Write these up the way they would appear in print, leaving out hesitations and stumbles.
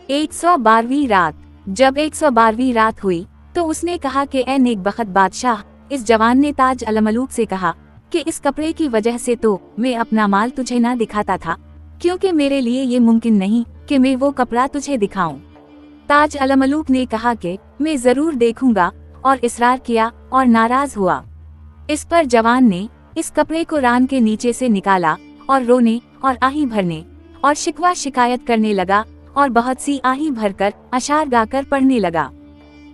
112वीं रात। जब 112वीं रात हुई तो उसने कहा कि ए नेकबख्त बादशाह, इस जवान ने ताज अलमलूक से कहा कि इस कपड़े की वजह से तो मैं अपना माल तुझे ना दिखाता था, क्योंकि मेरे लिए ये मुमकिन नहीं कि मैं वो कपड़ा तुझे दिखाऊं। ताज अलमलूक ने कहा कि मैं जरूर देखूंगा, और इसरार किया और नाराज हुआ। इस पर जवान ने इस कपड़े को रान के नीचे से निकाला और रोने और आही भरने और शिकवा शिकायत करने लगा और बहुत सी आही भरकर अशार गाकर पढ़ने लगा।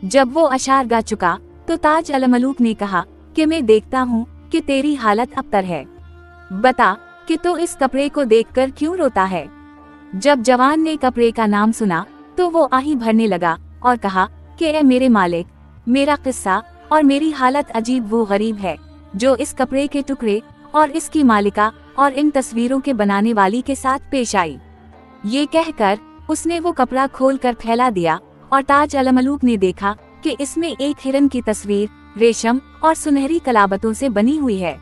जब वो अशार गा चुका तो ताज अलमलूक ने कहा कि मैं देखता हूँ कि तेरी हालत अबतर है, बता कि तू इस कपड़े को देखकर क्यों रोता है। जब जवान ने कपड़े का नाम सुना तो वो आही भरने लगा और कहा कि ए मेरे मालिक, मेरा किस्सा और मेरी हालत अजीब वो गरीब है जो इस कपड़े के टुकड़े और इसकी मालिका और इन तस्वीरों के बनाने वाली के साथ पेश आई। ये कहकर उसने वो कपड़ा खोलकर फैला दिया और ताज अलमलूक ने देखा कि इसमें एक हिरन की तस्वीर रेशम और सुनहरी कलाबतों से बनी हुई है।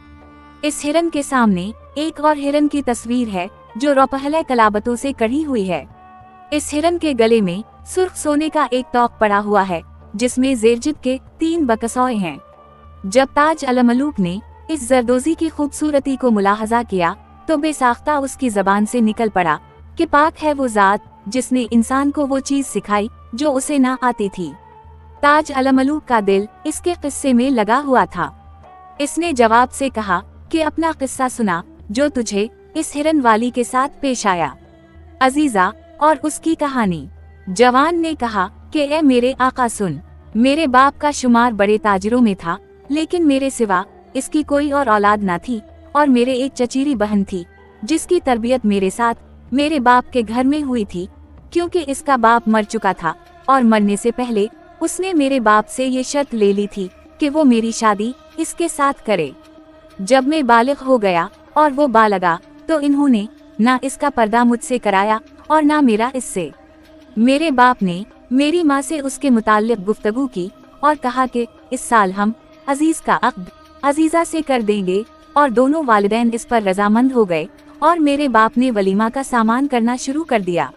इस हिरन के सामने एक और हिरन की तस्वीर है जो रोपहले कलाबतों से कढ़ी हुई है। इस हिरन के गले में सुर्ख सोने का एक तोक पड़ा हुआ है जिसमें जेरजिद के 3 बकसौए हैं। जब ताज अलमलूक ने इस जरदोजी की खूबसूरती को मुलाहजा किया तो बेसाख्ता उसकी जबान से निकल पड़ा कि पाक है वो जात जिसने इंसान को वो चीज सिखाई जो उसे ना आती थी। ताज अलमलूक का दिल इसके किस्से में लगा हुआ था। इसने जवाब से कहा कि अपना किस्सा सुना जो तुझे इस हिरन वाली के साथ पेश आया। अजीजा और उसकी कहानी। जवान ने कहा कि ए मेरे आका सुन, मेरे बाप का शुमार बड़े ताजिरों में था, लेकिन मेरे सिवा इसकी कोई और औलाद ना थी और मेरे एक चचीरी बहन थी जिसकी तरबियत मेरे साथ मेरे बाप के घर में हुई थी, क्योंकि इसका बाप मर चुका था और मरने से पहले उसने मेरे बाप से ये शर्त ले ली थी कि वो मेरी शादी इसके साथ करे। जब मैं बालिग हो गया और वो बालगा तो इन्होंने ना इसका पर्दा मुझसे कराया और ना मेरा इससे। मेरे बाप ने मेरी माँ से उसके मुताल्लिक गुफ्तगू की और कहा कि इस साल हम अजीज का अक़्द अजीजा से कर देंगे, और दोनों वालिदैन इस पर रजामंद हो गए और मेरे बाप ने वलीमा का सामान करना शुरू कर दिया।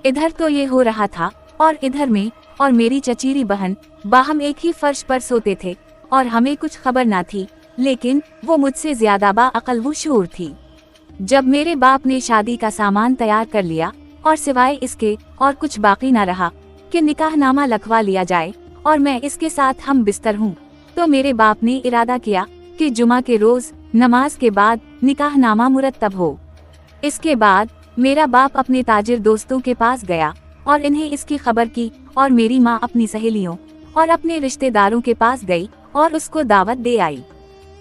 इधर तो ये हो रहा था और इधर में और मेरी चचीरी बहन बाहम एक ही फर्श पर सोते थे और हमें कुछ खबर ना थी, लेकिन वो मुझसे ज्यादा बाअक़ल वो शूर थी। जब मेरे बाप ने शादी का सामान तैयार कर लिया और सिवाय इसके और कुछ बाकी ना रहा कि निकाहनामा लिखवा लिया जाए और मैं इसके साथ हम बिस्तर हूँ, तो मेरे बाप ने इरादा किया कि जुमा के रोज नमाज के बाद निकाहनामा मुरत्तब हो। इसके बाद मेरा बाप अपने ताजिर दोस्तों के पास गया और इन्हें इसकी खबर की, और मेरी माँ अपनी सहेलियों और अपने रिश्तेदारों के पास गई और उसको दावत दे आई।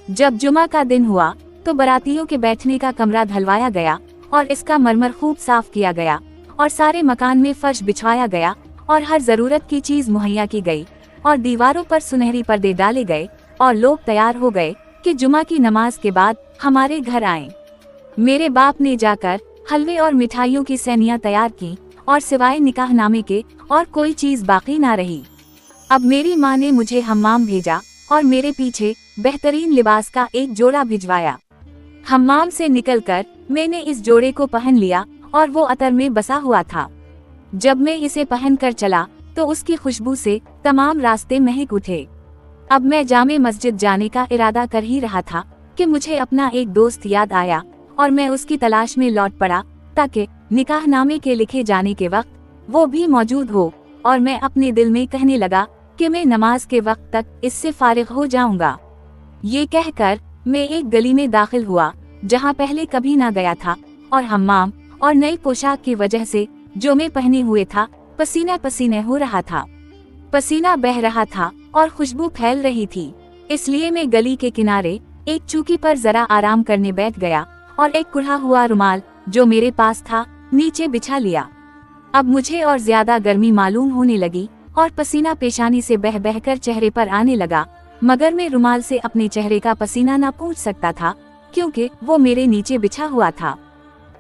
जब जुमा का दिन हुआ तो बारातियों के बैठने का कमरा धलवाया गया और इसका मरमर खूब साफ किया गया और सारे मकान में फर्श बिछवाया गया और हर जरूरत की चीज मुहैया की गई और दीवारों पर सुनहरी पर्दे डाले गए और लोग तैयार हो गए कि जुमा की नमाज के बाद हमारे घर आएं। मेरे बाप ने जाकर हलवे और मिठाइयों की सैनियां तैयार की और सिवाय निकाहनामे के और कोई चीज बाकी ना रही। अब मेरी माँ ने मुझे हम्माम भेजा और मेरे पीछे बेहतरीन लिबास का एक जोड़ा भिजवाया। हम्माम से निकलकर मैंने इस जोड़े को पहन लिया और वो अतर में बसा हुआ था। जब मैं इसे पहनकर चला तो उसकी खुशबू से तमाम रास्ते महक उठे। अब मैं जामे मस्जिद जाने का इरादा कर ही रहा था कि मुझे अपना एक दोस्त याद आया और मैं उसकी तलाश में लौट पड़ा ताकि निकाहनामे के लिखे जाने के वक्त वो भी मौजूद हो, और मैं अपने दिल में कहने लगा कि मैं नमाज के वक्त तक इससे फारिग हो जाऊंगा। ये कहकर मैं एक गली में दाखिल हुआ जहाँ पहले कभी ना गया था, और हम्माम और नई पोशाक की वजह से जो मैं पहने हुए था पसीना पसीने हो रहा था। पसीना बह रहा था और खुशबू फैल रही थी, इसलिए मैं गली के किनारे एक चौकी पर जरा आराम करने बैठ गया और एक कुढ़ा हुआ रुमाल जो मेरे पास था नीचे बिछा लिया। अब मुझे और ज्यादा गर्मी मालूम होने लगी और पसीना पेशानी से बह बहकर चेहरे पर आने लगा, मगर मैं रुमाल से अपने चेहरे का पसीना न पूंछ सकता था क्योंकि वो मेरे नीचे बिछा हुआ था।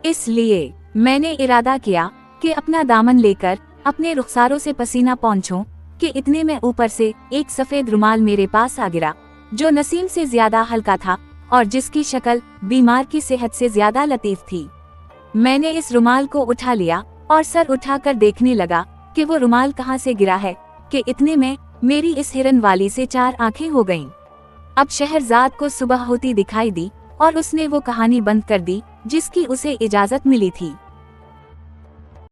इसलिए मैंने इरादा किया कि अपना दामन लेकर अपने रुखसारों से पसीना पहुँचूं कि इतने में ऊपर से एक सफेद रुमाल मेरे पास आ गिरा जो नसीम से ज्यादा हल्का था और जिसकी शक्ल बीमार की सेहत से ज्यादा लतीफ थी। मैंने इस रुमाल को उठा लिया और सर उठाकर देखने लगा कि वो रुमाल कहाँ से गिरा है कि इतने में मेरी इस हिरन वाली से 4 आंखें हो गईं। अब शहरजाद को सुबह होती दिखाई दी और उसने वो कहानी बंद कर दी जिसकी उसे इजाजत मिली थी।